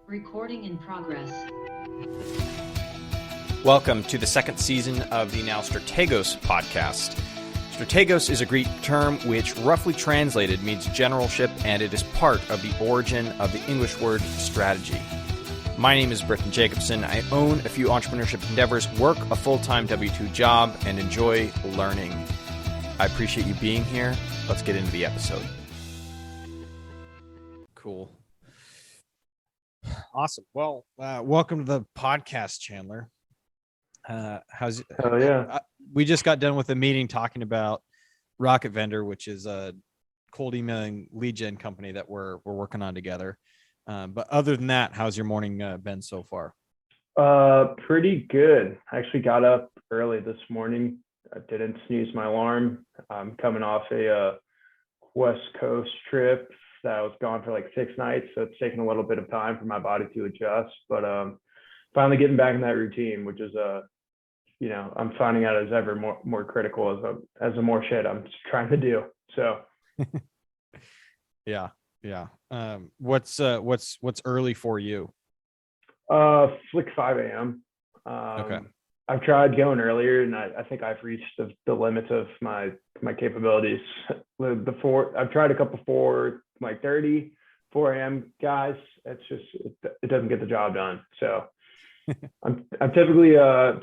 Recording in progress. Welcome to the second season of the now Strategos podcast. Strategos is a Greek term which roughly translated means generalship, and it is part of the origin of the English word strategy. My name is Britton Jacobson. I own a few entrepreneurship endeavors, work a full-time W-2 job, and enjoy learning. I appreciate you being here. Let's get into the episode. Cool. Awesome. Well, welcome to the podcast, Chandler. How's Oh yeah. We just got done with a meeting talking about Rocket Vendor, which is a cold emailing lead gen company that we're working on together. But other than that, how's your morning been so far? Pretty good. I actually got up early this morning. I didn't snooze my alarm. I'm coming off a West Coast trip that I was gone for like 6 nights, so it's taken a little bit of time for my body to adjust. But finally getting back in that routine, which is I'm finding out is ever more critical as the more shit I'm trying to do. So yeah. What's early for you? like 5 a.m. Okay. I've tried going earlier, and I think I've reached the limits of my capabilities. I've tried a couple 4:30, 4 a.m. guys. It's just it doesn't get the job done. So I'm typically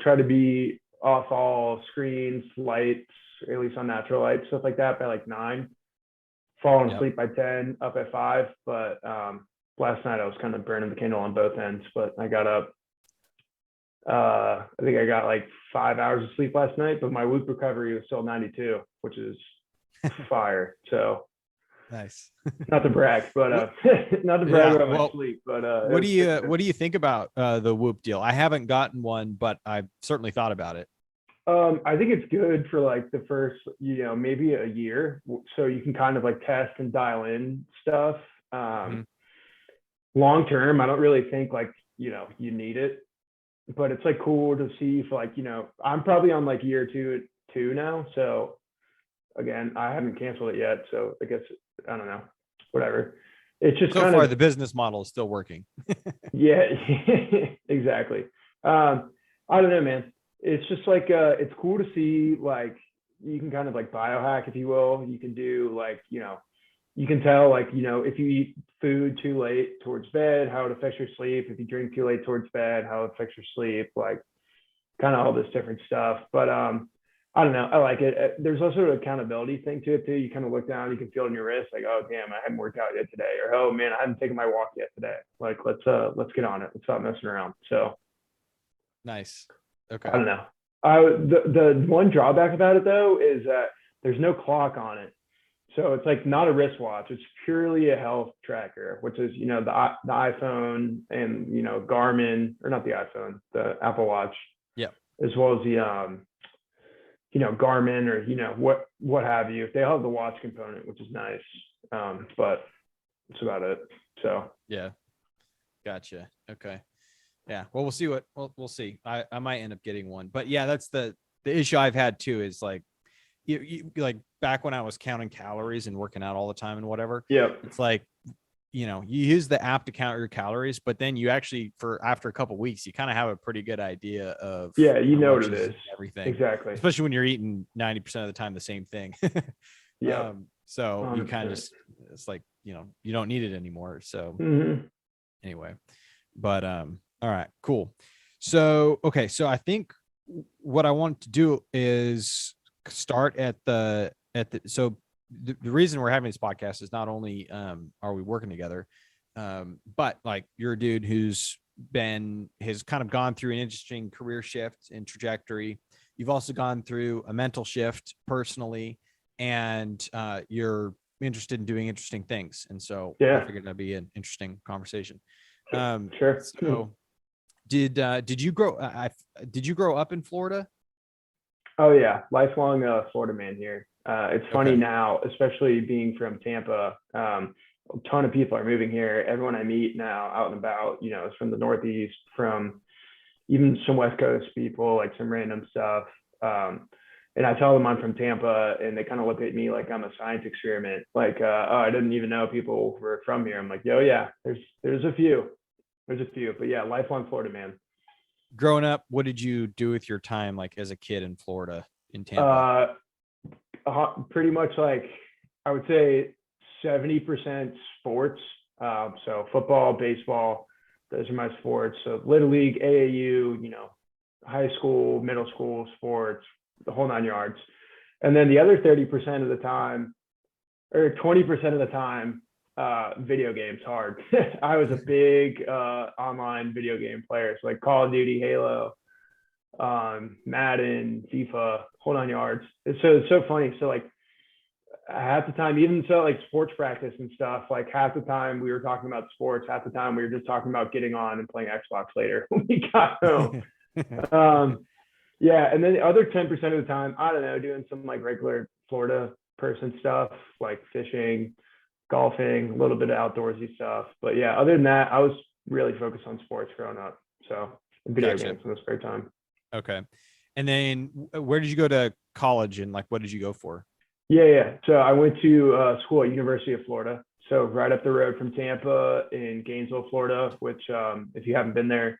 try to be off all screens, lights, or at least on natural light, stuff like that by like 9. Falling asleep by 10, up at 5. But last night I was kind of burning the candle on both ends. But I got up. I think I got like 5 hours of sleep last night, but my Whoop recovery was still 92, which is fire. So nice. Not to brag, but not to brag about my sleep. But what do you think about the Whoop deal? I haven't gotten one, but I've certainly thought about it. I think it's good for like the first, maybe a year, so you can kind of like test and dial in stuff. Long term, I don't really think like you need it. But it's like cool to see if like, I'm probably on like year two now. So again, I haven't canceled it yet. So I guess, I don't know, whatever. It's just so far the business model is still working. Yeah, exactly. I don't know, man. It's just like, it's cool to see like, you can kind of like biohack, if you will. You can do like, you can tell like, if you eat food too late towards bed, how it affects your sleep. If you drink too late towards bed, how it affects your sleep, like kind of all this different stuff. But I don't know. I like it. There's also an accountability thing to it too. You kind of look down, you can feel it in your wrist, like, oh damn, I haven't worked out yet today. Or, oh man, I haven't taken my walk yet today. Like, let's get on it. Let's stop messing around. So nice. Okay. I don't know. The one drawback about it though is that there's no clock on it. So it's like not a wristwatch. It's purely a health tracker, which is, the iPhone and, Garmin, or not the iPhone, the Apple Watch. Yeah. As well as the, Garmin or, what have you. They have the watch component, which is nice. But that's about it. So. Yeah. Gotcha. Okay. Yeah. Well, we'll see we'll see. I might end up getting one, but yeah, that's the issue I've had too, is like, you like back when I was counting calories and working out all the time and whatever. Yeah. It's like, you use the app to count your calories, but then you actually after a couple of weeks, you kind of have a pretty good idea of, what it is. Everything. Exactly. Especially when you're eating 90% of the time, the same thing. Yeah. So 100%. You kind of just, it's like, you don't need it anymore. So anyway, but, all right, cool. So, okay. So I think what I want to do is start the reason we're having this podcast is not only are we working together, but like you're a dude has kind of gone through an interesting career shift and trajectory. You've also gone through a mental shift personally, and you're interested in doing interesting things. And so I figured that'd be an interesting conversation. Sure. So did you grow up in Florida? Oh yeah, lifelong Florida man here. It's funny now, especially being from Tampa. A ton of people are moving here. Everyone I meet now out and about, is from the Northeast, from even some West Coast people, like some random stuff. And I tell them I'm from Tampa, and they kind of look at me like I'm a science experiment. Like, oh, I didn't even know people were from here. I'm like, yo, yeah, there's a few. There's a few, but yeah, lifelong Florida man. Growing up, what did you do with your time, like as a kid in Florida, in Tampa? Pretty much like I would say 70% sports. So football, baseball, those are my sports. So Little League, AAU, high school, middle school sports, the whole 9 yards. And then the other 30% of the time, or 20% of the time, video games hard. I was a big online video game player. So like Call of Duty, Halo, Madden, FIFA, whole 9 yards. It's so funny. So like half the time, even so like sports practice and stuff, like half the time we were talking about sports, half the time we were just talking about getting on and playing Xbox later when we got home. Yeah. And then the other 10% of the time, I don't know, doing some like regular Florida person stuff, like fishing, golfing, a little bit of outdoorsy stuff. But yeah, other than that, I was really focused on sports growing up. So video games in the spare time. Okay. And then where did you go to college, and like, what did you go for? Yeah. So I went to school at University of Florida. So right up the road from Tampa in Gainesville, Florida, which if you haven't been there,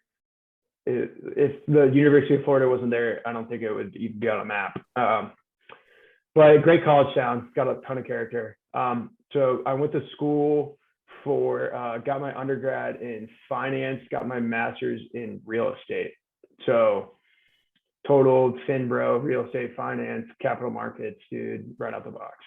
if the University of Florida wasn't there, I don't think it would even be on a map. But great college town, got a ton of character. So I went to school got my undergrad in finance, got my master's in real estate. So total FinBro, real estate finance, capital markets, dude, right out the box.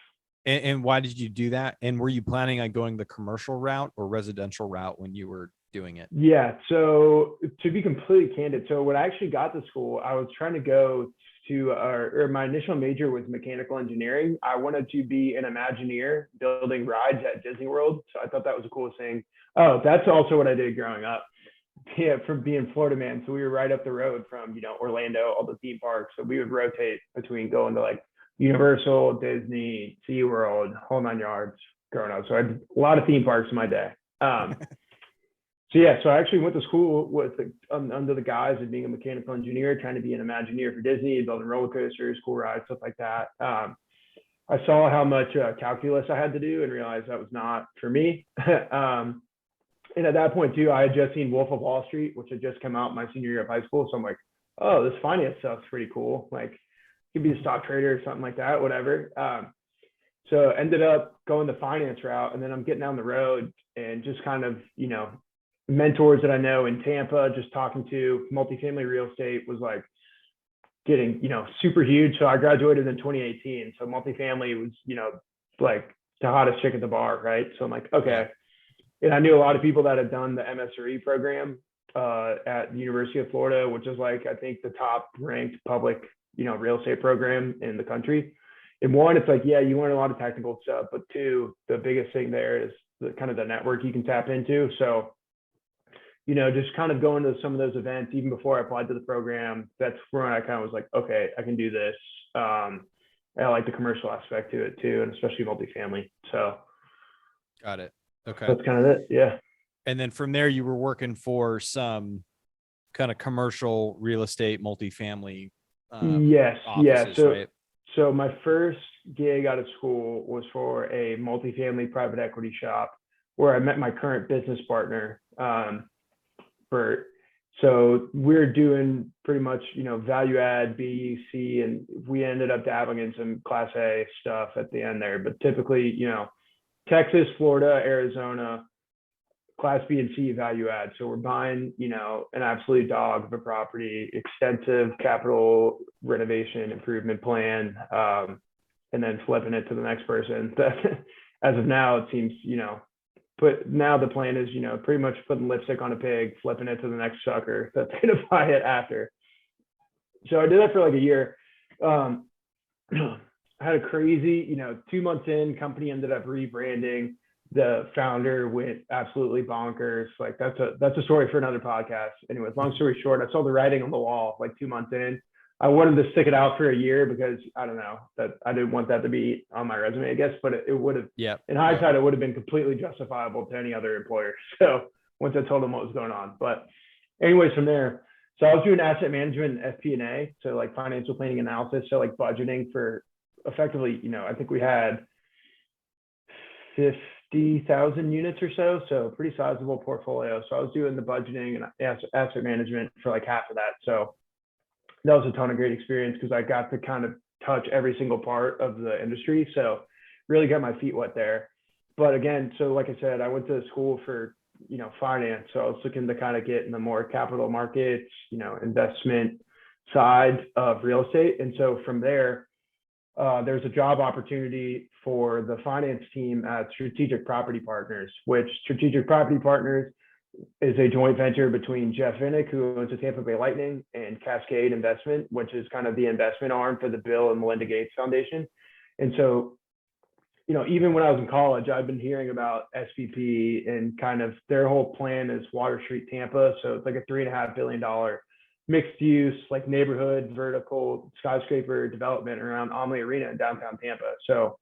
And why did you do that? And were you planning on going the commercial route or residential route when you were doing it? Yeah. So to be completely candid, so when I actually got to school, I was trying to go to, or my initial major was mechanical engineering. I wanted to be an Imagineer building rides at Disney World. So I thought that was the coolest thing. Oh, that's also what I did growing up. Yeah, from being Florida man. So we were right up the road from, Orlando, all the theme parks. So we would rotate between going to like Universal, Disney, SeaWorld, whole 9 yards growing up. So I had a lot of theme parks in my day. So yeah, so I actually went to school with under the guise of being a mechanical engineer, trying to be an Imagineer for Disney, building roller coasters, cool rides, stuff like that. I saw how much calculus I had to do and realized that was not for me. And at that point too, I had just seen Wolf of Wall Street, which had just come out my senior year of high school. So I'm like, oh, this finance stuff's pretty cool. Like, you could be a stock trader or something like that, whatever. So ended up going the finance route, and then I'm getting down the road and just kind of, mentors that I know in Tampa, just talking to multifamily real estate was like getting, super huge. So I graduated in 2018. So multifamily was, like the hottest chick at the bar, right? So I'm like, okay. And I knew a lot of people that had done the MSRE program at the University of Florida, which is like, I think the top ranked public, real estate program in the country. And one, it's like, yeah, you learn a lot of technical stuff, but two, the biggest thing there is the kind of the network you can tap into. So, just kind of going to some of those events, even before I applied to the program, that's where I kind of was like, okay, I can do this. I like the commercial aspect to it too, and especially multifamily. So. Got it. Okay. That's kind of it. Yeah. And then from there, you were working for some kind of commercial real estate, multifamily. Yes. Offices, Yeah. right? So my first gig out of school was for a multifamily private equity shop where I met my current business partner. So we're doing pretty much, value add, B, C, and we ended up dabbling in some Class A stuff at the end there. But typically, Texas, Florida, Arizona, Class B and C value add. So we're buying, an absolute dog of a property, extensive capital renovation improvement plan, and then flipping it to the next person. As of now, it seems, but now the plan is, pretty much putting lipstick on a pig, flipping it to the next sucker that's going to buy it after. So I did that for like a year. I had a crazy, 2 months in, company ended up rebranding. The founder went absolutely bonkers. Like that's a story for another podcast. Anyways, long story short, I saw the writing on the wall like 2 months in. I wanted to stick it out for a year because I don't know, that I didn't want that to be on my resume, I guess, but it would have, in hindsight, it would have been completely justifiable to any other employer. So once I told them what was going on, but anyways, from there, so I was doing asset management and FP&A. So like financial planning analysis. So like budgeting for effectively, I think we had 60,000 units or so. So pretty sizable portfolio. So I was doing the budgeting and asset management for like half of that. So that was a ton of great experience because I got to kind of touch every single part of the industry. So really got my feet wet there. But again, so like I said, I went to school for, finance. So I was looking to kind of get in the more capital markets, investment side of real estate. And so from there, there's a job opportunity for the finance team at Strategic Property Partners, which Strategic Property Partners is a joint venture between Jeff Vinnick, who owns the Tampa Bay Lightning, and Cascade Investment, which is kind of the investment arm for the Bill and Melinda Gates Foundation. And so, even when I was in college, I've been hearing about SVP and kind of their whole plan is Water Street Tampa. So it's like a $3.5 billion mixed use, like neighborhood, vertical skyscraper development around Omni Arena in downtown Tampa. So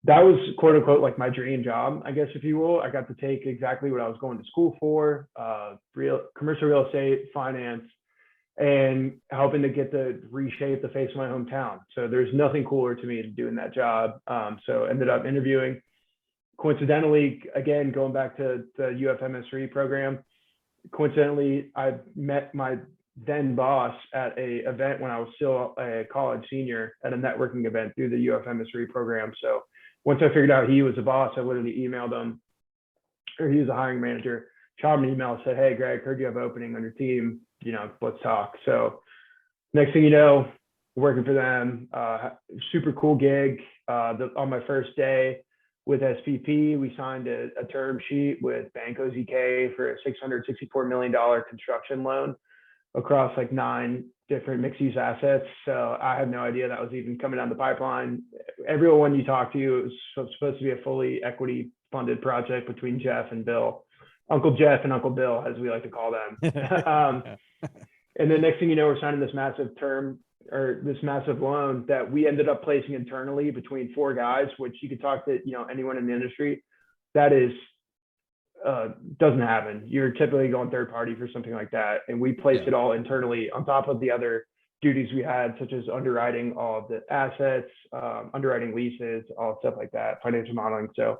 that was quote unquote like my dream job, I guess, if you will. I got to take exactly what I was going to school for, commercial real estate, finance, and helping to get to reshape the face of my hometown. So there's nothing cooler to me than doing that job. So ended up interviewing. Coincidentally, again, going back to the UFMS program, coincidentally, I met my then boss at a event when I was still a college senior at a networking event through the UFMS program. So once I figured out he was a boss, I literally emailed him, or he was a hiring manager, shot him an email, said, "Hey, Greg, heard you have an opening on your team. Let's talk." So next thing you know, working for them, super cool gig. On my first day with SPP, we signed a term sheet with Banco ZK for a $664 million construction loan across like 9 different mixed use assets. So I had no idea that was even coming down the pipeline. Everyone you talk to, it was supposed to be a fully equity funded project between Jeff and Bill, Uncle Jeff and Uncle Bill, as we like to call them. And then next thing you know, we're signing this massive loan that we ended up placing internally between 4 guys, which you could talk to, anyone in the industry. That is, doesn't happen. You're typically going third party for something like that. And we placed it all internally on top of the other duties we had, such as underwriting all of the assets, underwriting leases, all stuff like that, financial modeling. So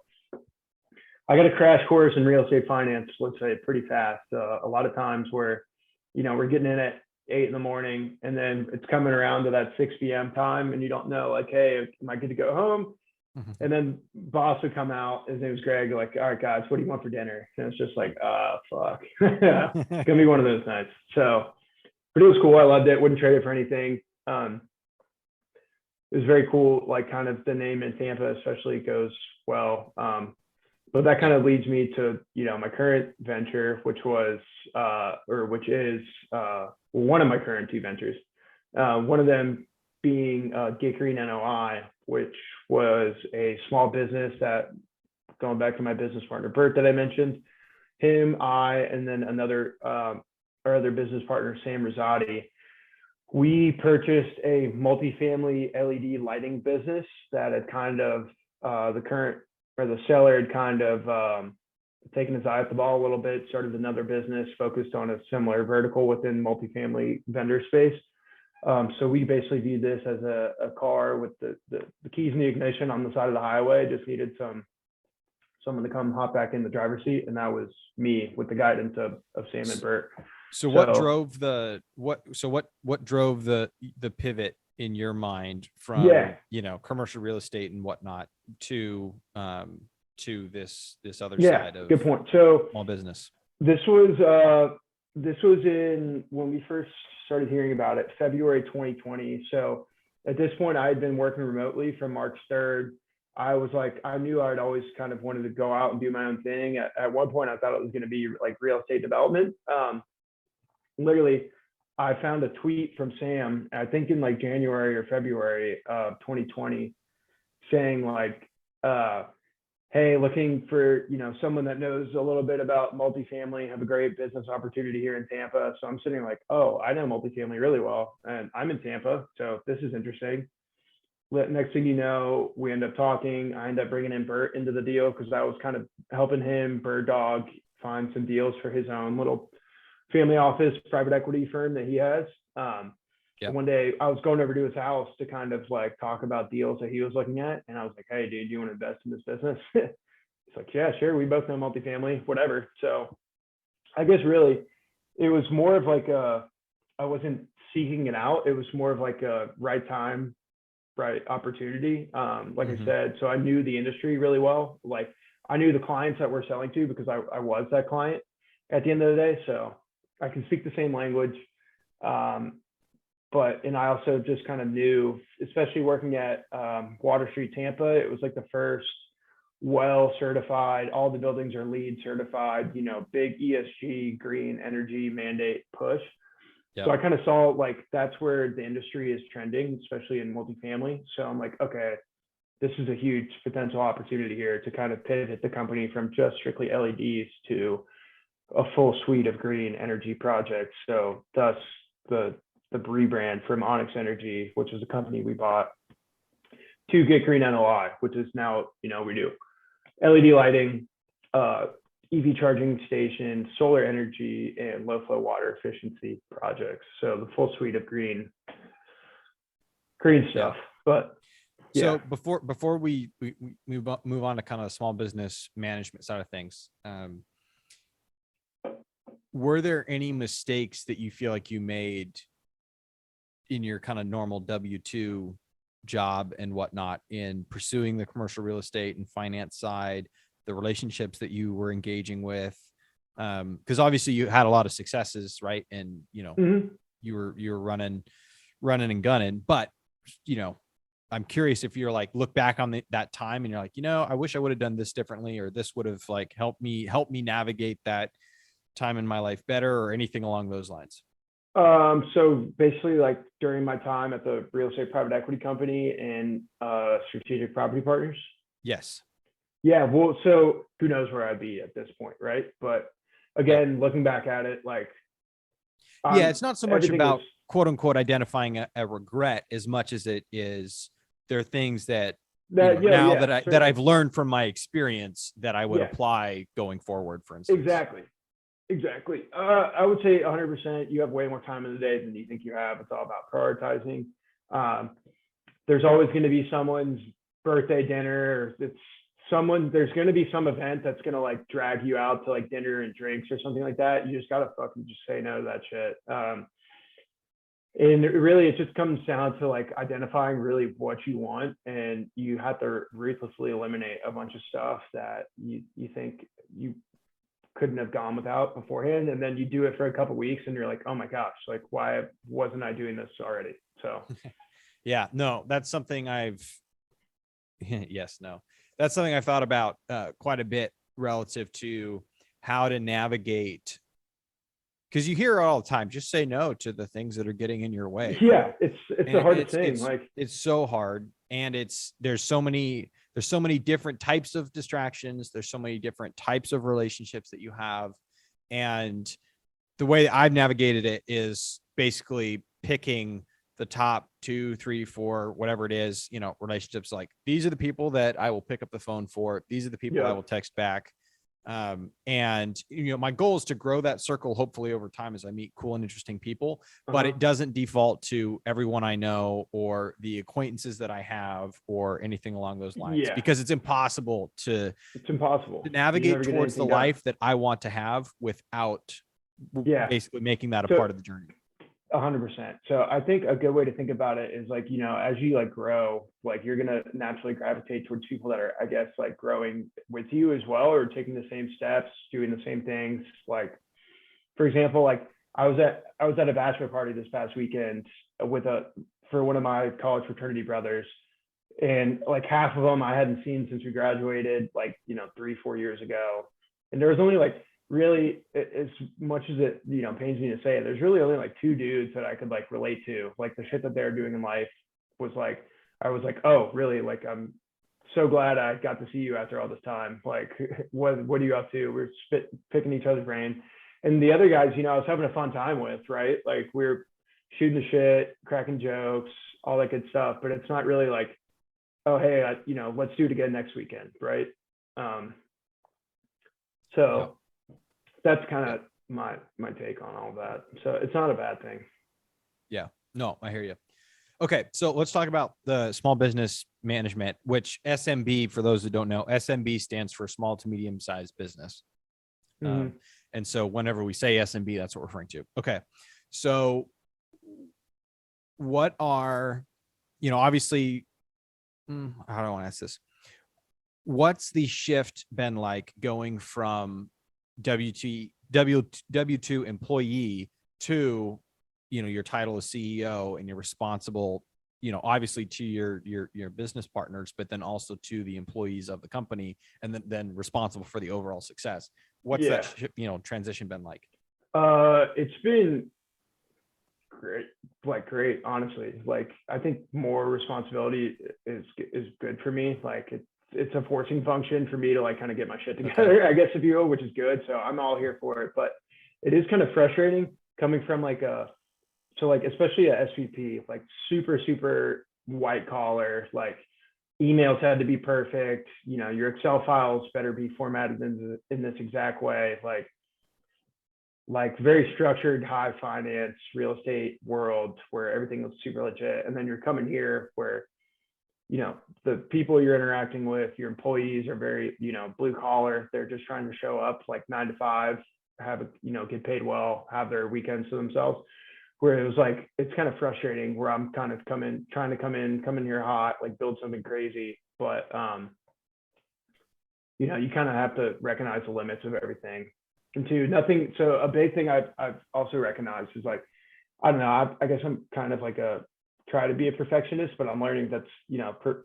I got a crash course in real estate finance, let's say, pretty fast. A lot of times where, we're getting in at 8 a.m. and then it's coming around to that 6 p.m. time and you don't know, like, hey, am I good to go home? Mm-hmm. And then boss would come out, his name was Greg, like, "All right, guys, what do you want for dinner?" And it's just like, fuck. It's gonna be one of those nights. So, but it was cool. I loved it. Wouldn't trade it for anything. It was very cool. Like kind of the name in Tampa, especially, goes well. But that kind of leads me to, my current venture, which is one of my current 2 ventures. One of them being Get Green NOI, which was a small business that, going back to my business partner, Bert, that I mentioned, him, I, and then our other business partner, Sam Rosati, we purchased a multifamily LED lighting business that had kind of, the seller had kind of taken his eye off the ball a little bit, started another business focused on a similar vertical within multifamily vendor space. So we basically viewed this as a car with the keys in the ignition on the side of the highway. Just needed someone to come hop back in the driver's seat, and that was me with the guidance of Sam and Bert. So what drove the pivot in your mind from commercial real estate and whatnot to this other side of good point. So small business? This was in, when we first started hearing about it, February 2020. So at this point, I had been working remotely from March 3rd. I was like, I knew I'd always kind of wanted to go out and do my own thing. At one point, I thought it was going to be like real estate development. Literally, I found a tweet from Sam, I think in like January or February of 2020, saying like, "Hey, looking for, someone that knows a little bit about multifamily, have a great business opportunity here in Tampa." So I'm sitting like, oh, I know multifamily really well, and I'm in Tampa, so this is interesting. Next thing you know, we end up talking. I end up bringing in Bert into the deal because I was kind of helping him, Bird Dog, find some deals for his own little family office private equity firm that he has. One day I was going over to his house to kind of like talk about deals that he was looking at. And I was like, "Hey dude, do you want to invest in this business?" it's like, yeah, sure. We both know multifamily, whatever. So I guess really it was more of like I wasn't seeking it out. It was more of like a right time, right opportunity. Like I said, so I knew the industry really well. Like I knew the clients that we're selling to because I was that client at the end of the day. So I can speak the same language. And I also just kind of knew, especially working at Water Street, Tampa, it was like the first well certified, all the buildings are LEED certified, you know, big ESG green energy mandate push. Yep. So I kind of saw like that's where the industry is trending, especially in multifamily. So I'm like, okay, this is a huge potential opportunity here to kind of pivot the company from just strictly LEDs to a full suite of green energy projects. So thus the rebrand from Onyx Energy, which is a company we bought, to Get Green NOI, which is now, you know, we do LED lighting, EV charging stations, solar energy, and low flow water efficiency projects. So the full suite of green stuff. Yeah. But so before we move on to kind of the small business management side of things, were there any mistakes that you feel like you made in your kind of normal W-2 job and whatnot in pursuing the commercial real estate and finance side, the relationships that you were engaging with? Because obviously you had a lot of successes, right? And you know, you were running and gunning, but you know, I'm curious if you're like, look back on that time and you're like, you know, I wish I would have done this differently, or this would have like helped me navigate that time in my life better, or anything along those lines. So basically, like during my time at the real estate private equity company and Strategic Property Partners. Yes. Yeah. Well, so who knows where I'd be at this point, right? But again, looking back at it, like, yeah, it's not so much about quote unquote identifying a regret as much as it is there are things that that I've learned from my experience that I would apply going forward, for instance. Exactly. I would say 100%. You have way more time in the day than you think you have. It's all about prioritizing. There's always going to be someone's birthday dinner. There's going to be some event that's going to like drag you out to like dinner and drinks or something like that. You just got to fucking just say no to that shit. And really, it just comes down to like identifying really what you want, and you have to ruthlessly eliminate a bunch of stuff that you think you couldn't have gone without beforehand. And then you do it for a couple of weeks and you're like, oh my gosh, like why wasn't I doing this already? So yeah, no, that's something that's something I've thought about quite a bit relative to how to navigate, because you hear it all the time, just say no to the things that are getting in your way. Yeah. It's the hardest thing. It's so hard. And there's so many different types of distractions. There's so many different types of relationships that you have. And the way that I've navigated it is basically picking the top 2, 3, 4, whatever it is, you know, relationships. Like, these are the people that I will pick up the phone for. These are the people I will text back. And you know, my goal is to grow that circle, hopefully over time, as I meet cool and interesting people, but it doesn't default to everyone I know or the acquaintances that I have or anything along those lines, because it's impossible to navigate towards the life that I want to have without basically making that a part of the journey. 100%. So I think a good way to think about it is like, you know, as you like grow, like you're going to naturally gravitate towards people that are, I guess, like growing with you as well, or taking the same steps, doing the same things. Like, for example, like I was at a bachelor party this past weekend for one of my college fraternity brothers. And like half of them I hadn't seen since we graduated, like, you know, 3-4 years ago. And there was only like, really, as much as it, you know, pains me to say it, there's really only like 2 dudes that I could like relate to. Like the shit that they're doing in life was like, I was like, oh, really? Like, I'm so glad I got to see you after all this time. Like, what are you up to? We're picking each other's brain. And the other guys, you know, I was having a fun time with, right? Like we're shooting the shit, cracking jokes, all that good stuff. But it's not really like, oh, hey, you know, let's do it again next weekend, right? So that's kind of my take on all that. So it's not a bad thing. Yeah, no, I hear you. Okay. So let's talk about the small business management, which SMB, for those that don't know, SMB stands for small to medium sized business. And so whenever we say SMB, that's what we're referring to. Okay. So what are, obviously, how do I want to ask this? What's the shift been like going from W2 employee to, your title as CEO, and you're responsible, obviously to your business partners, but then also to the employees of the company, and then responsible for the overall success. What's that, transition been like? It's been great, honestly. Like, I think more responsibility is good for me. Like, it's a forcing function for me to like kind of get my shit together, okay, I guess, if you will, which is good. So I'm all here for it, but it is kind of frustrating coming from especially a SVP, like super white collar, like emails had to be perfect. Your Excel files better be formatted in this exact way. Like very structured, high finance, real estate world where everything was super legit. And then you're coming here where, the people you're interacting with, your employees are very, blue collar. They're just trying to show up like 9 to 5, get paid well, have their weekends to themselves. Where it was like, it's kind of frustrating where I'm kind of trying to come in here hot, like build something crazy. But, you kind of have to recognize the limits of everything. And so a big thing I've also recognized is like, I don't know, I guess I'm kind of like try to be a perfectionist, but I'm learning that's,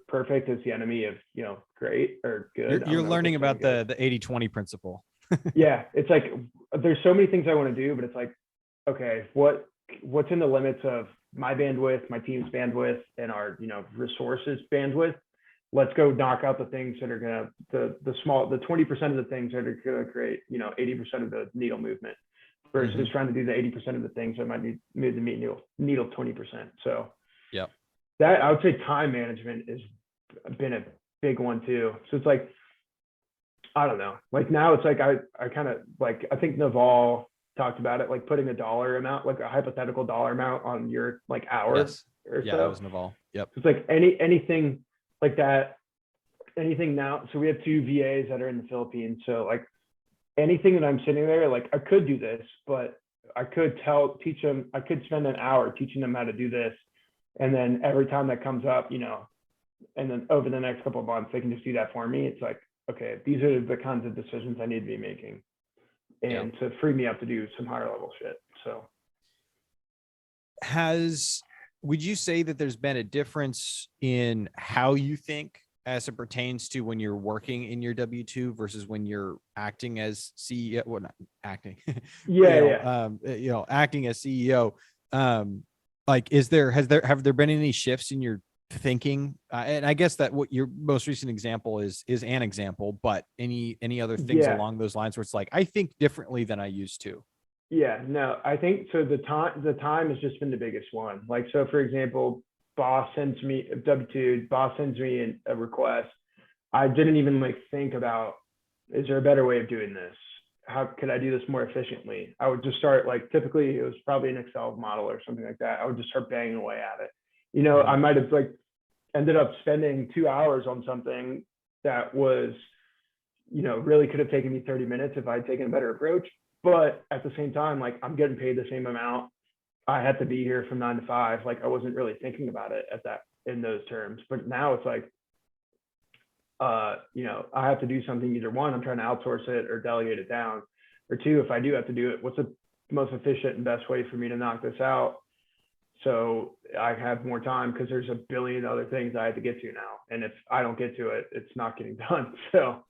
perfect is the enemy of, great or good. You're learning about the 80-20 principle. Yeah. It's like, there's so many things I want to do, but it's like, okay, what's in the limits of my bandwidth, my team's bandwidth, and our, resources bandwidth. Let's go knock out the things that are going to, the 20% of the things that are going to create, 80% of the needle movement versus trying to do the 80% of the things that might move the needle 20%. So yeah, that, I would say time management has been a big one too. So it's like, I don't know, like now it's like, I kind of like, I think Naval talked about it, like putting a dollar amount, like a hypothetical dollar amount on your like hour. Yes. Or yeah, so. That was Naval. Yep. It's like anything like that, anything now. So we have 2 VAs that are in the Philippines. So like anything that I'm sitting there, like I could do this, but I could teach them, I could spend an hour teaching them how to do this. And then every time that comes up, and then over the next couple of months, they can just do that for me. It's like, okay, these are the kinds of decisions I need to be making. And to free me up to do some higher level shit. So would you say that there's been a difference in how you think as it pertains to when you're working in your W-2 versus when you're acting as CEO? Well, not acting. Acting as CEO. Like, have there been any shifts in your thinking? And I guess that what your most recent example is an example, but any other things along those lines where it's like, I think differently than I used to? Yeah, no, I think so. The time has just been the biggest one. Like, so for example, boss sends me a request. I didn't even like think about, is there a better way of doing this? How could I do this more efficiently? I would just start, like, typically it was probably an Excel model or something like that. I would just start banging away at it. I might have like ended up spending 2 hours on something that was, really could have taken me 30 minutes if I'd taken a better approach. But at the same time, like, I'm getting paid the same amount. I had to be here from 9 to 5. Like, I wasn't really thinking about it in those terms. But now it's like, I have to do something. Either one, I'm trying to outsource it or delegate it down. Or two, if I do have to do it, what's the most efficient and best way for me to knock this out so I have more time? Because there's a billion other things I have to get to now. And if I don't get to it, it's not getting done. So,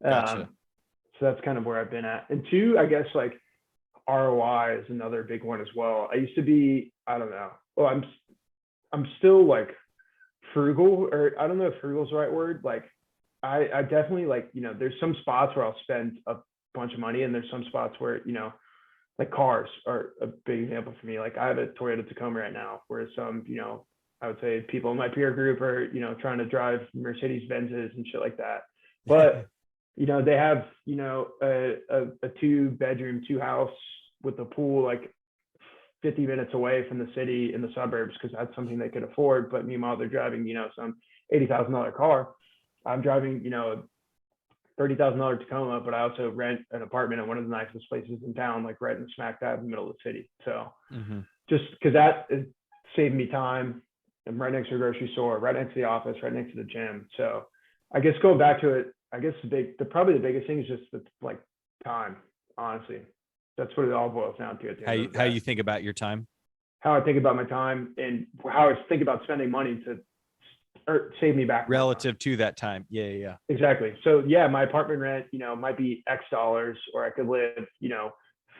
Gotcha. So that's kind of where I've been at. And two, I guess, like, ROI is another big one as well. I used to be, I don't know. Well, I'm still like frugal, or I don't know if frugal is the right word. Like, I definitely, like, there's some spots where I'll spend a bunch of money, and there's some spots where, like cars are a big example for me. Like, I have a Toyota Tacoma right now, whereas some, I would say people in my peer group are, trying to drive Mercedes Benzes and shit like that. But they have, a 2-bedroom, 2-house with a pool, like 50 minutes away from the city in the suburbs, because that's something they could afford. But meanwhile, they're driving, some $80,000 car. I'm driving, you know, $30,000 Tacoma, but I also rent an apartment in one of the nicest places in town, like right in the smack dab in the middle of the city. So just because that saved me time. I'm right next to a grocery store, right next to the office, right next to the gym. So I guess going back to it, I guess probably the biggest thing is just the like time, honestly. That's what it all boils down to at the end of the day. How you think about your time? How I think about my time and how I think about spending money to or save me back relative to that time. Yeah. Exactly. So yeah, my apartment rent, you know, might be X dollars, or I could live, you know,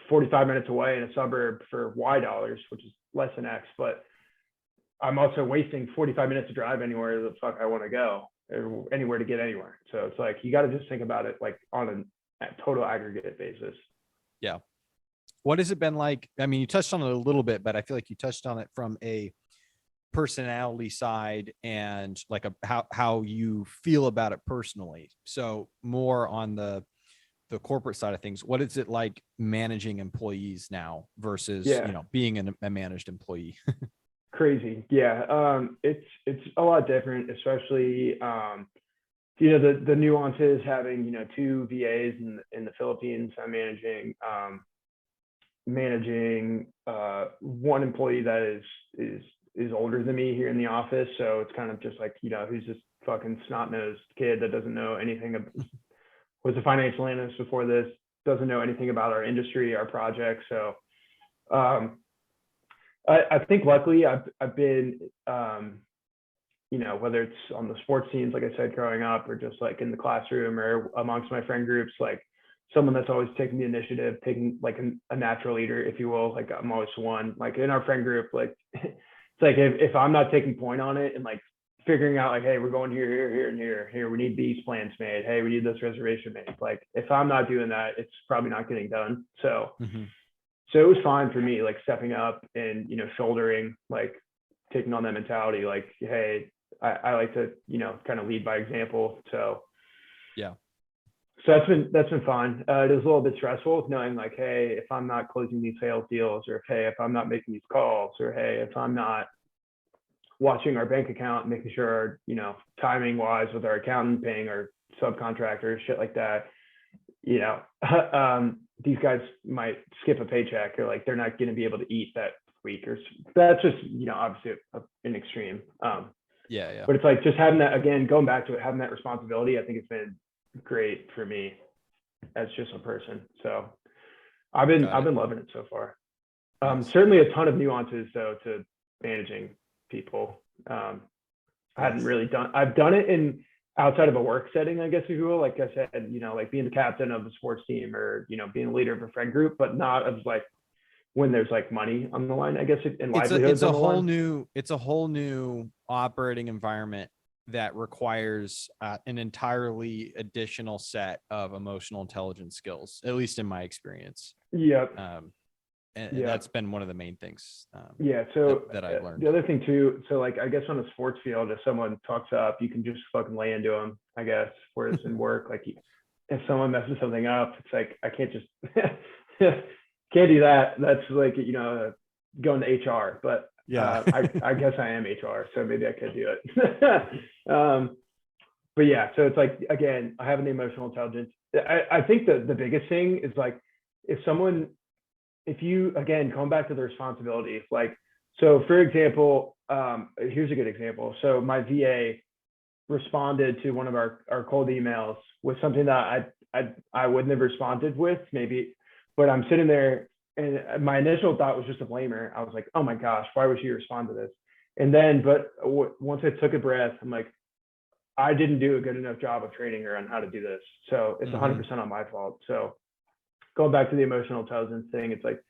45 minutes away in a suburb for Y dollars, which is less than X, but I'm also wasting 45 minutes to drive anywhere the fuck I want to go, or anywhere to get anywhere. So it's like, you got to just think about it like on a total aggregate basis. Yeah. What has it been like? I mean, you touched on it a little bit, but I feel like you touched on it from a personality side and like how you feel about it personally. So more on the corporate side of things. What is it like managing employees now versus, you know, being a managed employee? Crazy. Yeah. It's a lot different, especially, you know, the nuances having, you know, 2 VAs in the Philippines. I'm managing one employee that is older than me here in the office. So it's kind of just like, you know, who's this fucking snot-nosed kid that doesn't know anything was a financial analyst before this, doesn't know anything about our industry, our project. So I think luckily I've been, you know, whether it's on the sports teams, like I said, growing up, or just like in the classroom or amongst my friend groups, like someone that's always taking the initiative, taking like a natural leader, if you will. Like I'm always one, like in our friend group, like it's like if I'm not taking point on it and like figuring out like, hey, we're going here, and here, we need these plans made. Hey, we need this reservation made. Like if I'm not doing that, it's probably not getting done. So, so it was fine for me, like stepping up and, you know, shouldering, like taking on that mentality, like, hey, I like to, you know, kind of lead by example. So, yeah. So that's been fun. It is a little bit stressful knowing like, hey, if I'm not closing these sales deals, or if I'm not making these calls, or hey, if I'm not watching our bank account, making sure, you know, timing wise with our accountant, paying our subcontractors, shit like that, you know, these guys might skip a paycheck, or like they're not going to be able to eat that week, or that's just, you know, obviously an extreme. Yeah. But it's like just having that, again, going back to it, having that responsibility, I think it's been great for me as just a person. So I've been loving it so far. Nice. Certainly a ton of nuances though to managing people. I hadn't really I've done it in outside of a work setting, I guess, if you will. Like I said, you know, like being the captain of a sports team, or, you know, being a leader of a friend group, but not as like when there's like money on the line, I guess, and livelihoods on the line. It's a whole new operating environment that requires an entirely additional set of emotional intelligence skills, at least in my experience. Yep. And that's been one of the main things. So that I've learned. The other thing too, so like, I guess on a sports field, if someone talks up, you can just fucking lay into them, I guess. Whereas in work, like if someone messes something up, it's like, I can't just, can't do that. That's like, you know, going to HR, but I guess I am HR, so maybe I could do it. But yeah, so it's like, again, I have an emotional intelligence. I think the biggest thing is like, if you, again, going back to the responsibility, like, so for example, here's a good example. So my VA responded to one of our cold emails with something that I wouldn't have responded with maybe, but I'm sitting there and my initial thought was just to blame her. I was like, oh my gosh, why would she respond to this? And then, but once I took a breath, I'm like, I didn't do a good enough job of training her on how to do this. So it's 100% on my fault. So going back to the emotional intelligence thing, it's like,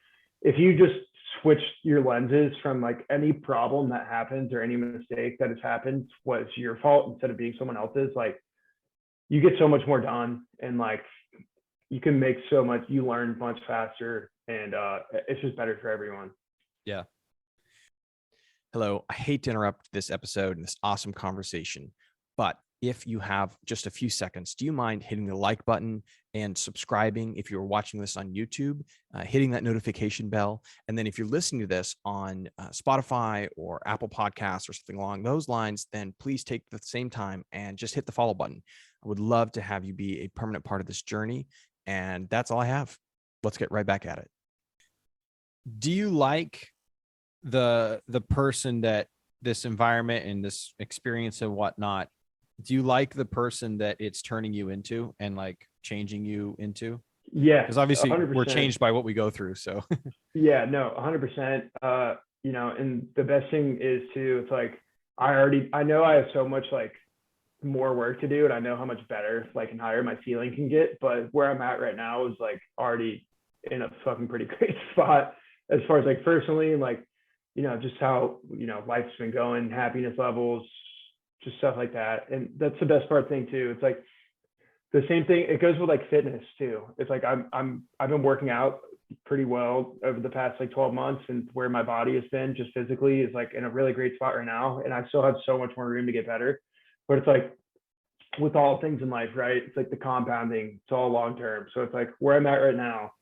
if you just switch your lenses from like any problem that happens or any mistake that has happened was your fault instead of being someone else's, like you get so much more done, and like you can make so much, you learn much faster, and it's just better for everyone. Yeah. Hello. I hate to interrupt this episode and this awesome conversation, but if you have just a few seconds, do you mind hitting the like button and subscribing if you're watching this on YouTube, hitting that notification bell. And then if you're listening to this on Spotify or Apple Podcasts or something along those lines, then please take the same time and just hit the follow button. I would love to have you be a permanent part of this journey. And that's all I have. Let's get right back at it. Do you like the person that this environment and this experience and whatnot, do you like the person that it's turning you into and like changing you into? Yeah. Because obviously 100%. we're changed by what we go through. So yeah, no, 100%. You know, and the best thing is too, it's like, I know I have so much like more work to do, and I know how much better, like, and higher my ceiling can get, but where I'm at right now is like already in a fucking pretty great spot as far as like personally, and like, you know, just how, you know, life's been going, happiness levels, just stuff like that. And that's the best part thing too. It's like the same thing. It goes with like fitness too. It's like I've been working out pretty well over the past like 12 months, and where my body has been just physically is like in a really great spot right now. And I still have so much more room to get better, but it's like with all things in life, right? It's like the compounding, it's all long-term. So it's like where I'm at right now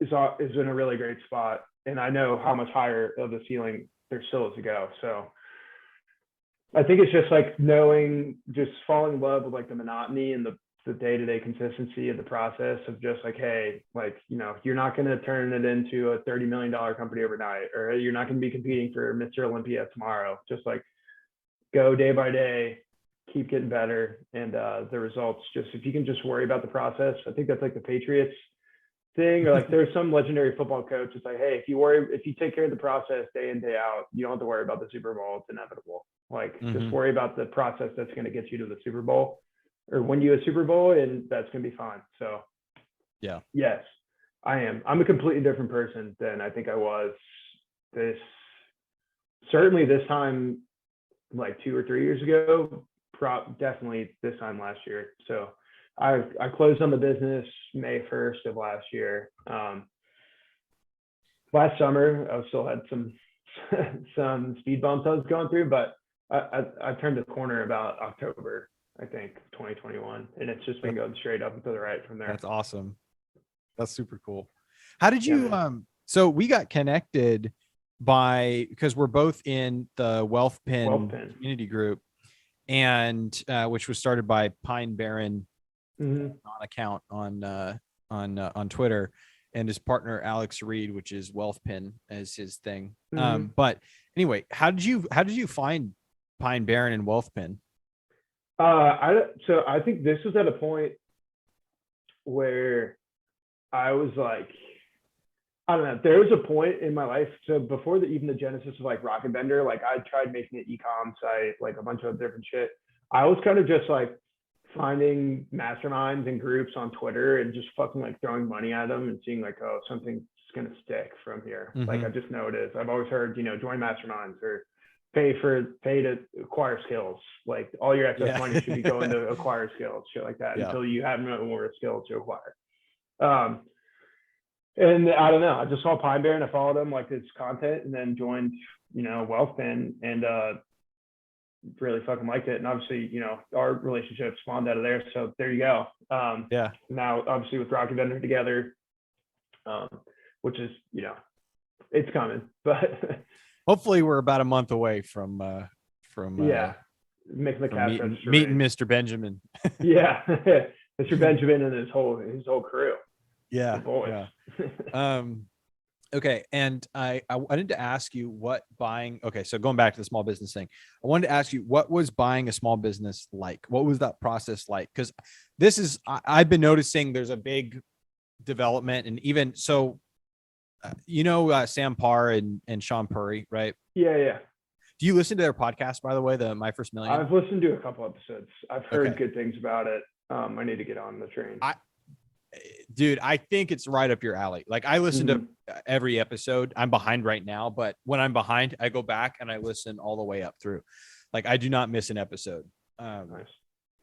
is in a really great spot. And I know how much higher of the ceiling there still is to go. So I think it's just like knowing, just falling in love with like the monotony and the day-to-day consistency of the process of just like, hey, like, you know, you're not going to turn it into a $30 million company overnight, or you're not going to be competing for Mr. Olympia tomorrow. Just like go day by day, keep getting better. And the results, just, if you can just worry about the process, I think that's like the Patriots thing, or like there's some legendary football coach. It's like, hey, if you take care of the process day in, day out, you don't have to worry about the Super Bowl. It's inevitable. Like just worry about the process that's going to get you to the Super Bowl, or win you a Super Bowl, and that's going to be fine. So yeah, yes, I'm a completely different person than I think I was certainly this time, like 2 or 3 years ago, definitely this time last year. So I closed on the business May 1st of last year. Last summer, I still had some speed bumps I was going through, but I turned the corner about October, I think, 2021, and it's just been going straight up and to the right from there. That's awesome. That's super cool. How did you so we got connected because we're both in the Wealth Pin community group, and which was started by Pine Barren on account on Twitter, and his partner Alex Reed, which is Wealth Pin as his thing. But anyway, how did you find Pine Barren and Wealth Pin? So I think this was at a point where I was like, I don't know, there was a point in my life. So before even the genesis of like Rocket Bender, like I tried making an e-com site, like a bunch of different shit. I was kind of just like finding masterminds and groups on Twitter and just fucking like throwing money at them and seeing like, oh, something's going to stick from here. Like I just know it is. I've always heard, you know, join masterminds or pay to acquire skills. Like all your excess money should be going to acquire skills, shit like that, until you have no more skills to acquire. And I don't know, I just saw Pine Barren, I followed him, like his content, and then joined, you know, Wealth Pin, and really fucking liked it. And obviously, you know, our relationship spawned out of there. So there you go. Now obviously with Rocket Bender together, which is, you know, it's coming, but hopefully we're about a month away from making the cash meeting Mr. Benjamin. Mr. Benjamin and his whole crew. Okay. And I wanted to ask you so going back to the small business thing, I wanted to ask you, what was buying a small business like? What was that process like? Because I've been noticing there's a big development, and even so, you know, Sam Parr and Sean Purry, right? Yeah. Do you listen to their podcast, by the way, the My First Million? I've listened to a couple episodes. I've heard good things about it. I need to get on the train. Dude, I think it's right up your alley. Like I listen to every episode. I'm behind right now, but when I'm behind, I go back and I listen all the way up through. Like I do not miss an episode. Nice.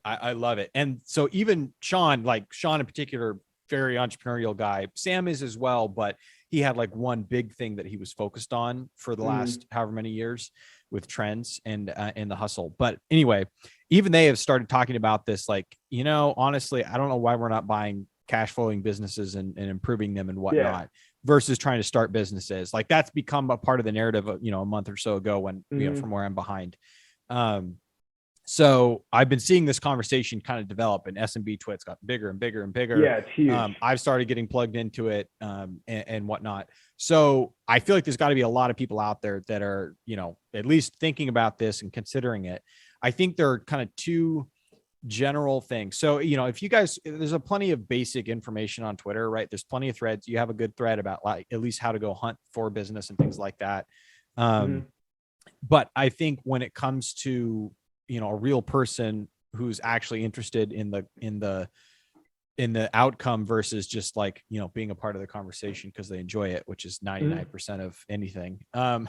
I love it. And so even Sean in particular, very entrepreneurial guy. Sam is as well, but he had like one big thing that he was focused on for the last however many years with trends and the hustle. But anyway, even they have started talking about this. Like, you know, honestly, I don't know why we're not buying cash flowing businesses and improving them and whatnot versus trying to start businesses. Like that's become a part of the narrative, a month or so ago when, from where I'm behind. So I've been seeing this conversation kind of develop, and SMB Twit's got bigger and bigger and bigger. Yeah, it's huge. I've started getting plugged into it and whatnot. So I feel like there's got to be a lot of people out there that are, at least thinking about this and considering it. I think there are kind of two general things. So, if you guys, there's plenty of basic information on Twitter, right? There's plenty of threads. You have a good thread about like at least how to go hunt for business and things like that. But I think when it comes to, a real person who's actually interested in the outcome versus just like, being a part of the conversation because they enjoy it, which is 99% of anything. I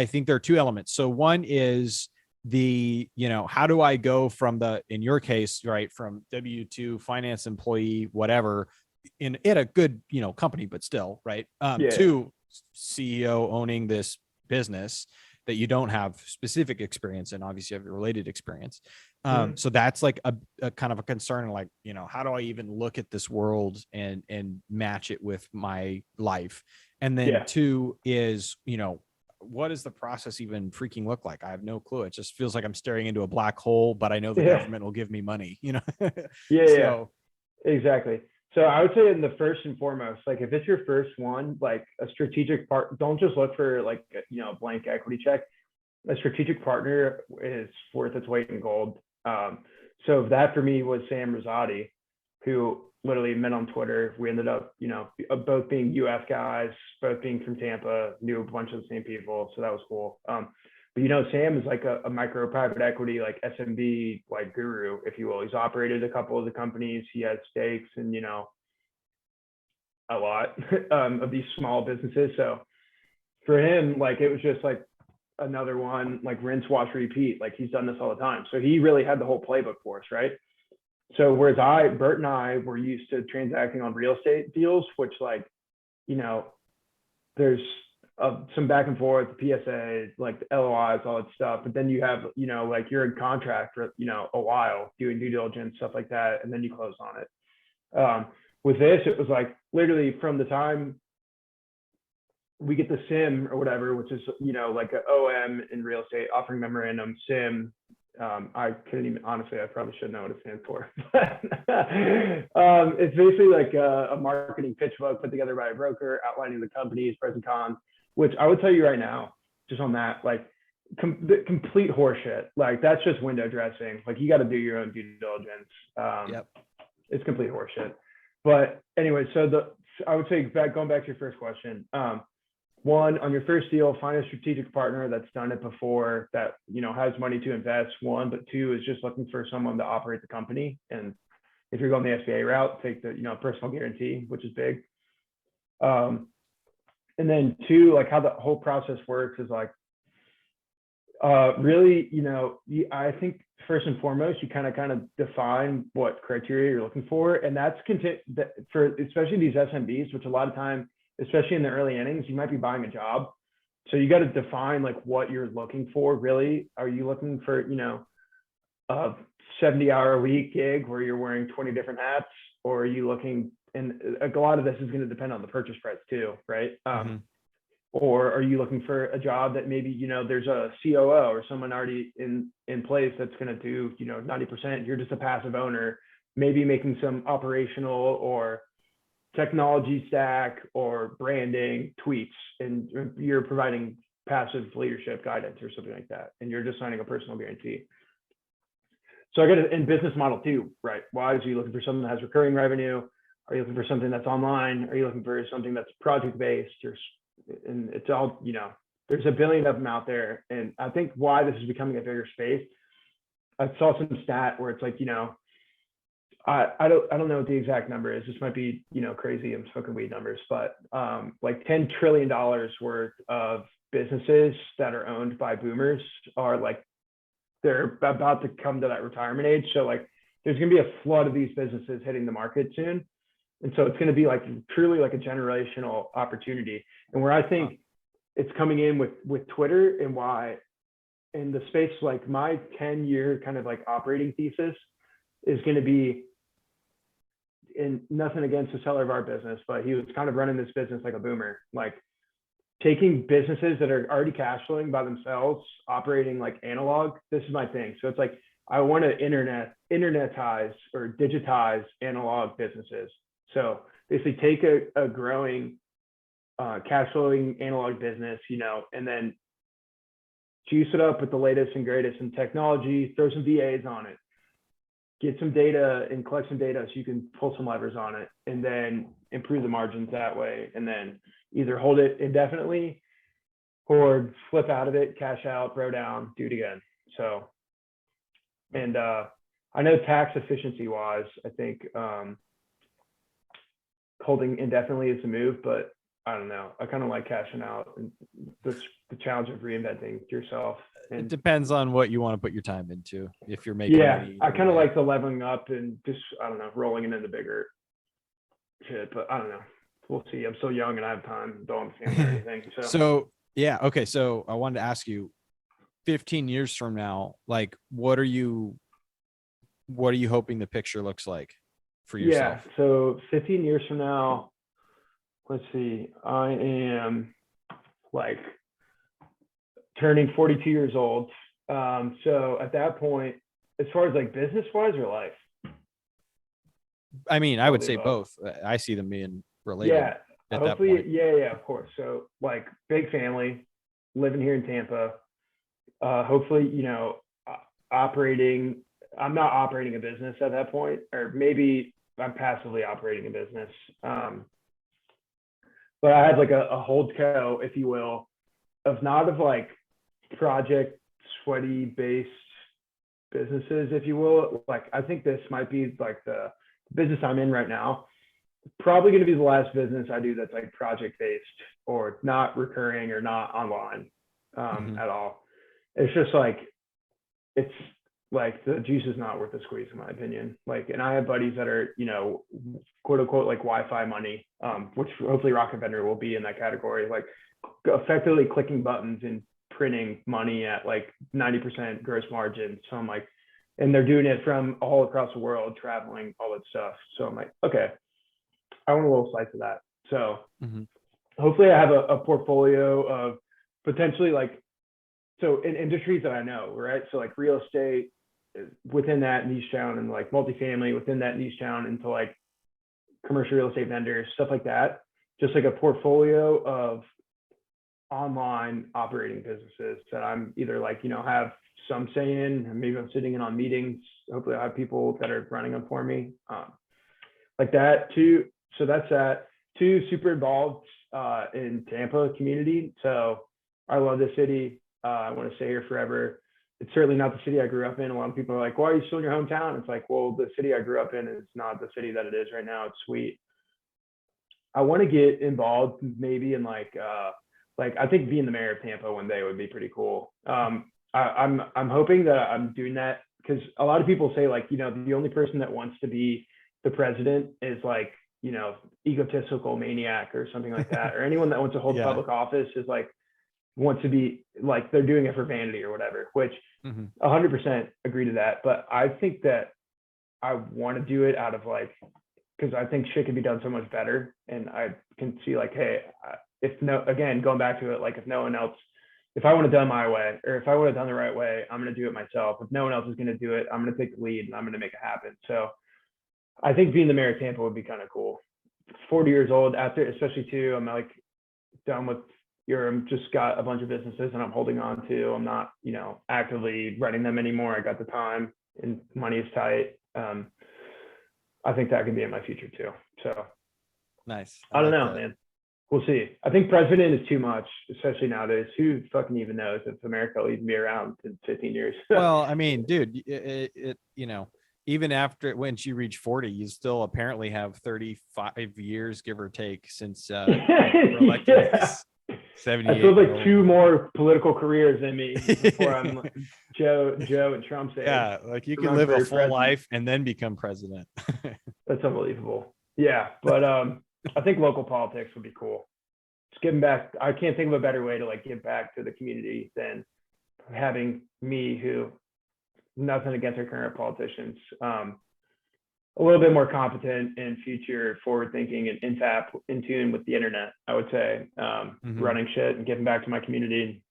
think there are two elements. So one is how do I go from in your case, right, from W-2 finance employee, whatever, at a good, company, but still, right, to CEO owning this business that you don't have specific experience in. Obviously you have related experience. So that's like a kind of a concern, like, how do I even look at this world and match it with my life? And then two is, what does the process even freaking look like? I have no clue. It just feels like I'm staring into a black hole, but I know the government will give me money, Exactly. So I would say in the first and foremost, like if it's your first one, like a strategic part, don't just look for like, a blank equity check. A strategic partner is worth its weight in gold. So that for me was Sam Rosati, who literally met on Twitter. We ended up, both being US guys, both being from Tampa, knew a bunch of the same people. So that was cool. But Sam is like a micro private equity, like SMB, like guru, if you will. He's operated a couple of the companies. He has stakes in, a lot of these small businesses. So for him, like it was just like another one, like rinse, wash, repeat. Like he's done this all the time. So he really had the whole playbook for us, right? So whereas Bert and I were used to transacting on real estate deals, which like, there's some back and forth, PSA, like the LOIs, all that stuff. But then you have, like you're in contract for, a while doing due diligence, stuff like that. And then you close on it. With this, it was like literally from the time we get the SIM or whatever, which is, like an OM in real estate, offering memorandum, SIM. I couldn't even, honestly, I probably should know what it stands for. It's basically like a marketing pitch book put together by a broker outlining the company's pros and cons, which I would tell you right now, just on that, like complete horseshit. Like that's just window dressing. Like you got to do your own due diligence. It's complete horseshit. But anyway, so I would say going back to your first question, one, on your first deal, find a strategic partner that's done it before, that has money to invest. One, but two is just looking for someone to operate the company. And if you're going the SBA route, take the personal guarantee, which is big. And then two, like how the whole process works is like really, I think first and foremost, you kind of define what criteria you're looking for, and that's for especially these SMBs, which a lot of time, especially in the early innings, you might be buying a job. So you got to define like what you're looking for. Really, are you looking for a 70-hour-a-week gig where you're wearing 20 different hats, or are you looking? And a lot of this is going to depend on the purchase price too, right? Or are you looking for a job that maybe, there's a COO or someone already in place that's going to do, 90%. You're just a passive owner, maybe making some operational or technology stack or branding tweaks, and you're providing passive leadership guidance or something like that. And you're just signing a personal guarantee. So I got in business model too, right? Why? Are you looking for something that has recurring revenue? Are you looking for something that's online? Are you looking for something that's project-based? And it's all, there's a billion of them out there. And I think why this is becoming a bigger space, I saw some stat where it's like, I don't know what the exact number is. This might be, crazy. I'm smoking weed numbers, but like $10 trillion worth of businesses that are owned by boomers are like, they're about to come to that retirement age. So like, there's going to be a flood of these businesses hitting the market soon. And so it's going to be like truly like a generational opportunity. And where I think it's coming in with Twitter, and why in the space, like my 10-year kind of like operating thesis is going to be and nothing against the seller of our business, but he was kind of running this business like a boomer, like taking businesses that are already cash flowing by themselves, operating like analog. This is my thing. So it's like, I want to internetize or digitize analog businesses. So basically take a growing cash flowing analog business, and then juice it up with the latest and greatest in technology, throw some VAs on it, get some data and collect some data so you can pull some levers on it, and then improve the margins that way. And then either hold it indefinitely or flip out of it, cash out, throw down, do it again. So, and I know tax efficiency wise, I think holding indefinitely is a move, but I don't know. I kind of like cashing out and the challenge of reinventing yourself. And it depends on what you want to put your time into. If you're making money, I kind of like the leveling up and just, I don't know, rolling it into bigger shit, but I don't know. We'll see. I'm still young and I have time, don't understand or anything. So yeah. Okay. So I wanted to ask you, 15 years from now, like what are you hoping the picture looks like for yourself? Yeah. So 15 years from now, let's see, I am like turning 42 years old. So at that point, as far as like business wise or life? I mean, I would say both. I see them being related. Yeah. At Hopefully, that point. yeah, of course. So like big family, living here in Tampa. Hopefully, operating. I'm not operating a business at that point, or maybe I'm passively operating a business. But I had like a hold co, if you will, of like project sweaty based businesses, if you will. Like I think this might be like the business I'm in right now. Probably going to be the last business I do that's like project based or not recurring or not online at all. It's just like, it's like the juice is not worth the squeeze in my opinion. Like, and I have buddies that are, quote unquote, like Wi-Fi money, which hopefully Rocket Vendor will be in that category, like effectively clicking buttons and printing money at like 90% gross margin. So I'm like, and they're doing it from all across the world, traveling, all that stuff. So I'm like, okay, I want a little slice of that. So hopefully I have a portfolio of potentially like, so in industries that I know, right? So like real estate within that niche town, and like multifamily within that niche town, into like commercial real estate vendors, stuff like that. Just like a portfolio of online operating businesses that I'm either like, have some say in, and maybe I'm sitting in on meetings. Hopefully I have people that are running them for me. Like that too. So that's that. Two, super involved in Tampa community. So I love the city. I want to stay here forever. It's certainly not the city I grew up in. A lot of people are like, why are you still in your hometown? It's like, well, the city I grew up in is not the city that it is right now. It's sweet. I want to get involved maybe in like I think being the mayor of Tampa one day would be pretty cool. I'm hoping that I'm doing that, because a lot of people say like, the only person that wants to be the president is like, egotistical maniac or something like that, or anyone that wants to hold public office is like, wants to be like, they're doing it for vanity or whatever, which 100% agree to that. But I think that I want to do it out of like, because I think shit can be done so much better. And I can see like, hey, again, going back to it, like if no one else, if I want it done my way, or if I want it done the right way, I'm going to do it myself. If no one else is going to do it, I'm going to take the lead and I'm going to make it happen. So I think being the mayor of Tampa would be kind of cool. 40 years old after, especially too, I'm like done with I'm just got a bunch of businesses and I'm holding on to. I'm not, actively running them anymore. I got the time and money is tight. I think that could be in my future too. So nice. I don't know, man. We'll see. I think president is too much, especially nowadays. Who fucking even knows if America will even be around in 15 years? Well, I mean, dude, even after once you reach 40, you still apparently have 35 years, give or take, since you were elected. 78. I feel like two more political careers than me before I'm Joe and Trump's age. Yeah, like you can live a full life and then become president. That's unbelievable. Yeah, but I think local politics would be cool. Just giving back. I can't think of a better way to like give back to the community than having me, who, nothing against our current politicians, a little bit more competent and future forward thinking and in tune with the internet, I would say, running shit and giving back to my community and,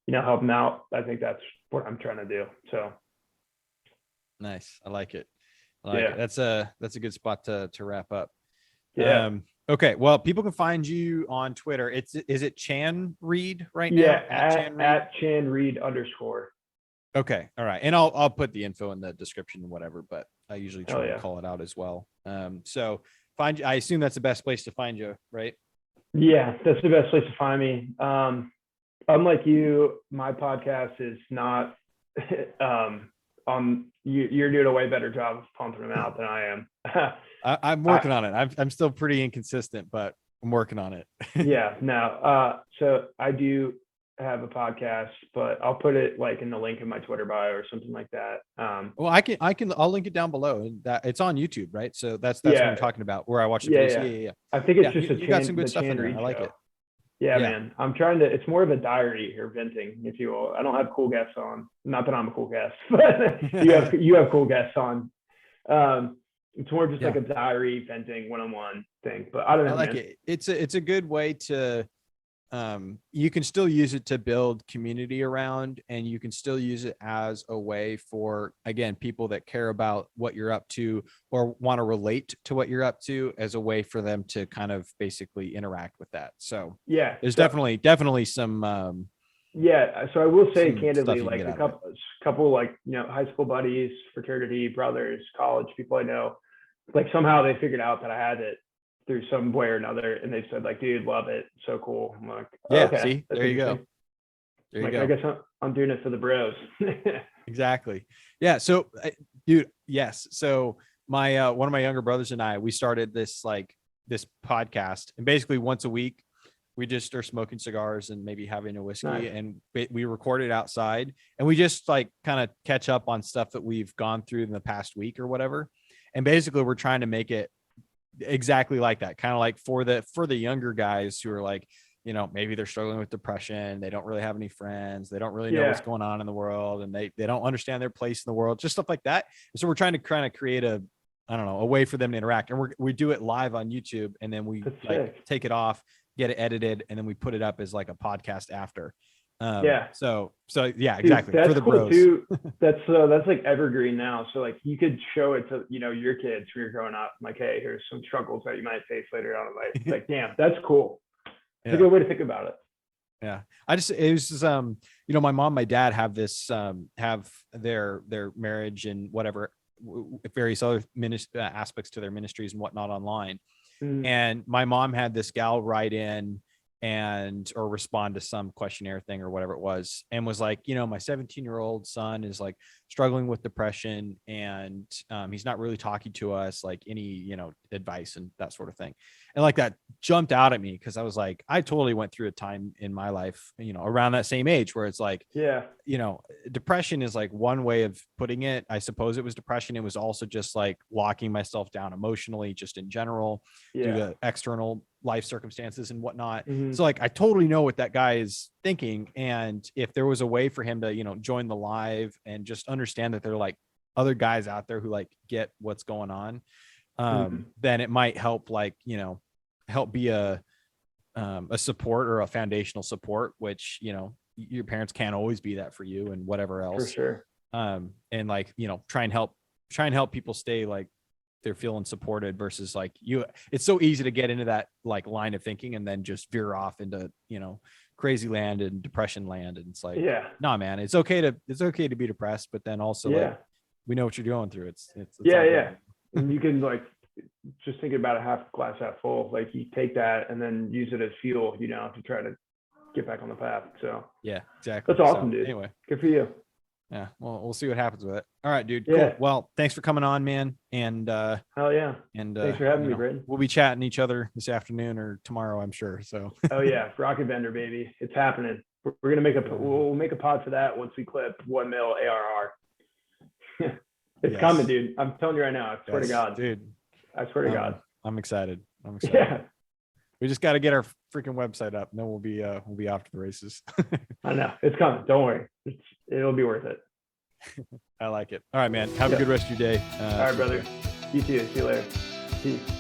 you know, help them out. I think that's what I'm trying to do. So. Nice. I like it. It. That's a good spot to wrap up. Yeah. Okay. Well, people can find you on Twitter. Is it Chan Reed right now? Yeah. At Chan Reed _. Okay. All right. And I'll put the info in the description and whatever, but I usually try to call it out as well. So I assume that's the best place to find you, right? Yeah, that's the best place to find me. Unlike you, my podcast is not, you're doing a way better job of pumping them out than I am. I'm working on it. I'm still pretty inconsistent, but I'm working on it. Yeah, no. So I do have a podcast, but I'll put it like in the link in my Twitter bio or something like that. Well, I'll link it down below, and that it's on YouTube, right? So that's what I'm talking about, where I watched it. Yeah. I think it's just you got some good stuff in there. I like it. Yeah, man. I'm trying to, it's more of a diary or venting, if you will. I don't have cool guests on. Not that I'm a cool guest, but you have cool guests on. It's more just like a diary venting one-on-one thing. But I don't know. I like it. It's a good way to, you can still use it to build community around, and you can still use it as a way for, again, people that care about what you're up to or want to relate to what you're up to, as a way for them to kind of basically interact with that. So there's definitely some, so I will say candidly, like a couple like, you know, high school buddies, fraternity brothers, college people I know, like somehow they figured out that I had it through some way or another, and they said like, dude, love it, so cool. I'm like, okay, see, there you go. I guess I'm doing it for the bros. Exactly. Yeah. So dude, yes. So my one of my younger brothers and I, we started this podcast, and basically once a week we just are smoking cigars and maybe having a whiskey, and we record it outside, and we just like kind of catch up on stuff that we've gone through in the past week or whatever. And basically we're trying to make it exactly like that, kind of like for the younger guys who are like, you know, maybe they're struggling with depression, they don't really have any friends, they don't really know what's going on in the world, and they don't understand their place in the world, just stuff like that. And so we're trying to kind of create a way for them to interact, and we do it live on YouTube, and then we take it off, get it edited, and then we put it up as like a podcast after. So yeah, exactly. Dude, that's for the cool bros. Too. That's like evergreen now. So like you could show it to, you know, your kids when you're growing up, like, hey, here's some struggles that you might face later on in life. Like, damn, that's cool. It's a good way to think about it. Yeah. It was just, you know, my mom, my dad have this, have their marriage and whatever, various other aspects to their ministries and whatnot online. And my mom had this gal write in or respond to some questionnaire thing or whatever it was, and was like, you know, my 17-year-old son is like struggling with depression, and he's not really talking to us, like any, you know, advice and that sort of thing. And like that jumped out at me, because I was like, I totally went through a time in my life, you know, around that same age, where it's like, you know, depression is like one way of putting it. I suppose it was depression. It was also just like locking myself down emotionally, just in general, due to external life circumstances and whatnot. So like, I totally know what that guy is thinking. And if there was a way for him to, you know, join the live and just understand that there are like other guys out there who like get what's going on, then it might help, like, you know, help be a support or a foundational support, which, you know, your parents can't always be that for you and whatever else. For sure. And like, you know, try and help people stay like they're feeling supported, versus like it's so easy to get into that like line of thinking and then just veer off into, you know, crazy land and depression land. And it's like, nah, man, it's okay to be depressed, but then also like, we know what you're going through. It's and you can like just think about a half glass half full. Like you take that and then use it as fuel, you know, to try to get back on the path. So yeah, exactly. That's awesome, dude. Anyway, good for you. Yeah, well, we'll see what happens with it. All right, dude. Cool. Well, thanks for coming on, man. And hell yeah. And thanks for having me, Britton. We'll be chatting each other this afternoon or tomorrow, I'm sure. So oh yeah, Rocket Vendor, baby. It's happening. We're gonna we'll make a pod for that once we clip 1 mil ARR. It's coming, dude. I'm telling you right now. I swear to God. Dude. I swear to God. I'm excited. Yeah. We just got to get our freaking website up, and then we'll be off to the races. I know. It's coming. Don't worry. It'll be worth it. I like it. All right, man. Have a good rest of your day. All right, brother. You too. See you later. Peace.